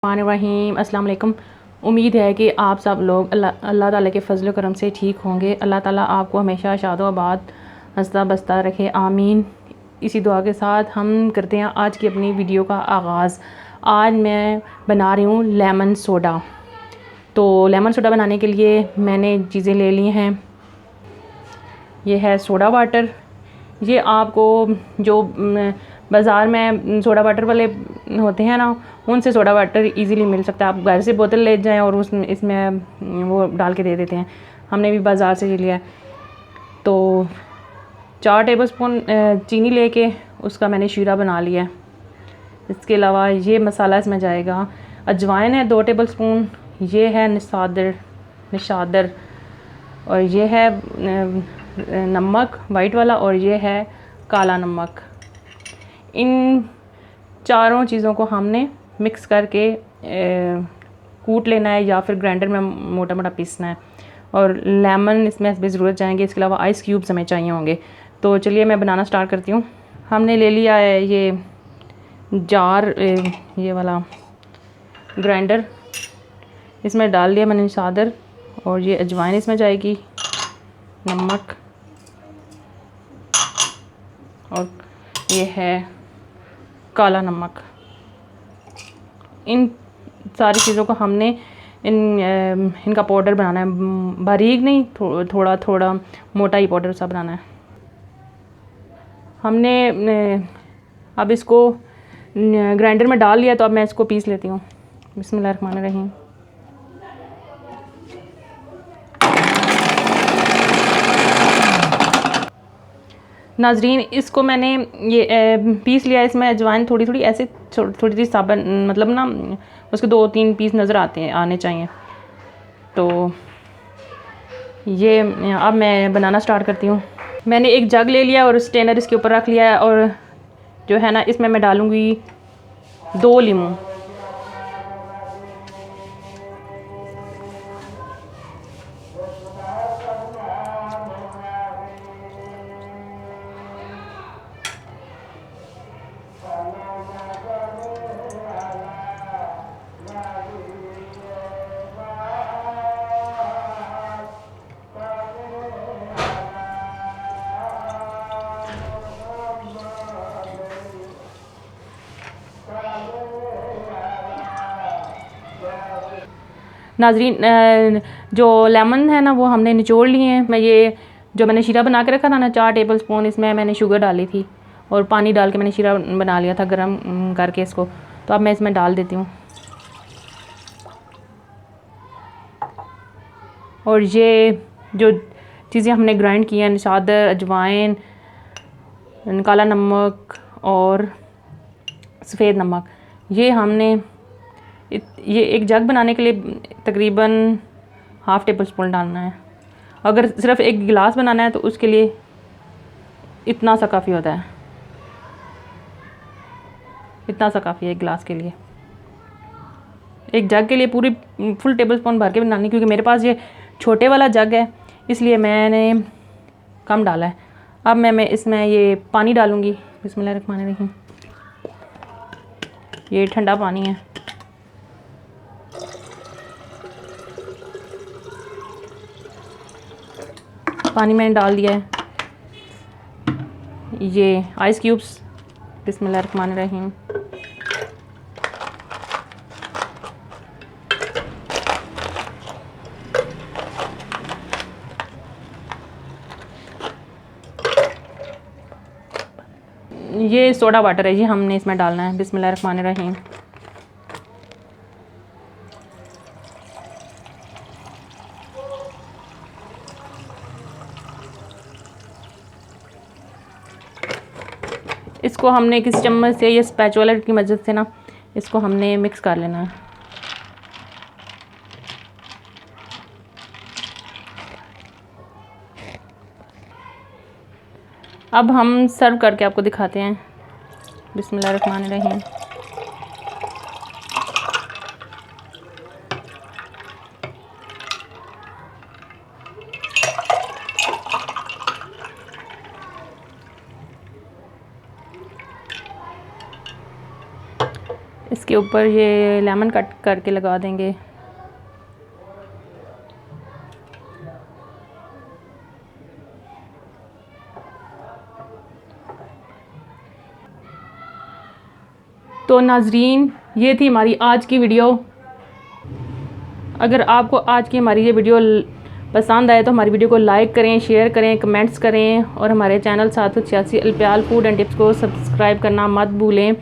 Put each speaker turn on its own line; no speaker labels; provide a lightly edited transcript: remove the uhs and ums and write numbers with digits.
रहीम अस्सलाम वालेकुम। उम्मीद है कि आप सब लोग अल्लाह ताला के फजल करम से ठीक होंगे। अल्लाह ताला आपको हमेशा शादो आबाद हंसता बसता रखे, आमीन। इसी दुआ के साथ हम करते हैं आज की अपनी वीडियो का आगाज़। आज मैं बना रही हूँ लेमन सोडा। तो लेमन सोडा बनाने के लिए मैंने चीज़ें ले ली हैं। ये है सोडा वाटर। ये आपको जो बाज़ार में सोडा वाटर वाले होते हैं ना, उनसे सोडा वाटर इजीली मिल सकता है। आप घर से बोतल ले जाएं और इसमें वो डाल के दे देते हैं। हमने भी बाज़ार से लिया है। तो 4 टेबलस्पून चीनी लेके उसका मैंने शीरा बना लिया है। इसके अलावा ये मसाला इसमें जाएगा। अजवाइन है 2 टेबलस्पून, ये है निशादर और ये है नमक वाइट वाला, और ये है काला नमक। इन चारों चीज़ों को हमने मिक्स करके कूट लेना है या फिर ग्राइंडर में मोटा मोटा पीसना है। और लेमन इसमें भी ज़रूरत जाएंगे। इसके अलावा आइस क्यूब्स हमें चाहिए होंगे। तो चलिए मैं बनाना स्टार्ट करती हूँ। हमने ले लिया है ये जार, ये वाला ग्राइंडर। इसमें डाल दिया मैंने चादर, और ये अजवाइन इसमें जाएगी, नमक, और ये है काला नमक। इन सारी चीज़ों को हमने इनका पाउडर बनाना है। बारीक नहीं, थोड़ा थोड़ा मोटा ही पाउडर सा बनाना है। हमने अब इसको ग्राइंडर में डाल लिया, तो अब मैं इसको पीस लेती हूँ। बिस्मिल्लाहिर्रहमानिर्रहीम। नाजरीन, इसको मैंने ये पीस लिया। इसमें अजवाइन थोड़ी थोड़ी ऐसे थोड़ी थोड़ी साबुन, मतलब ना उसके 2-3 पीस नज़र आने चाहिए। तो ये अब मैं बनाना स्टार्ट करती हूँ। मैंने एक जग ले लिया और स्टेनर इसके ऊपर रख लिया है, और जो है ना इसमें मैं डालूँगी 2 लीमू। नाजरीन, जो लेमन है ना वो हमने निचोड़ लिए हैं। मैं ये जो मैंने शीरा बना के रखा था ना 4 टेबलस्पून, इसमें मैंने शुगर डाली थी और पानी डाल के मैंने शीरा बना लिया था गरम करके इसको। तो अब मैं इसमें डाल देती हूँ। और ये जो चीज़ें हमने ग्राइंड की हैं, निशादर, अजवाइन, काला नमक और सफ़ेद नमक, ये हमने ये एक जग बनाने के लिए तकरीबन 1/2 टेबलस्पून डालना है। अगर सिर्फ एक गिलास बनाना है तो उसके लिए इतना सा काफ़ी होता है। इतना सा काफ़ी है एक गिलास के लिए। एक जग के लिए पूरी फुल टेबलस्पून भर के बनानी, क्योंकि मेरे पास ये छोटे वाला जग है, इसलिए मैंने कम डाला है। अब मैं इसमें ये पानी डालूँगी। बिस्मिल्लाहिर्रहमानिर्रहीम। ये ठंडा पानी है। पानी मैंने डाल दिया है। ये आइस क्यूब्स। बिस्मिल्लाहिर्रहमानिर्रहीम। ये सोडा वाटर है, ये हमने इसमें डालना है। बिस्मिल्लाहिर्रहमानिर्रहीम। इसको हमने किसी चम्मच से या स्पैचुला की मदद से ना इसको हमने मिक्स कर लेना है। अब हम सर्व करके आपको दिखाते हैं। बिस्मिल्लाहिर्रहमानिर्रहीम। इसके ऊपर ये लेमन कट करके लगा देंगे। तो नाजरीन, ये थी हमारी आज की वीडियो। अगर आपको आज की हमारी ये वीडियो पसंद आए तो हमारी वीडियो को लाइक करें, शेयर करें, कमेंट्स करें और हमारे चैनल 786 अल्पियाल फूड एंड टिप्स को सब्सक्राइब करना मत भूलें।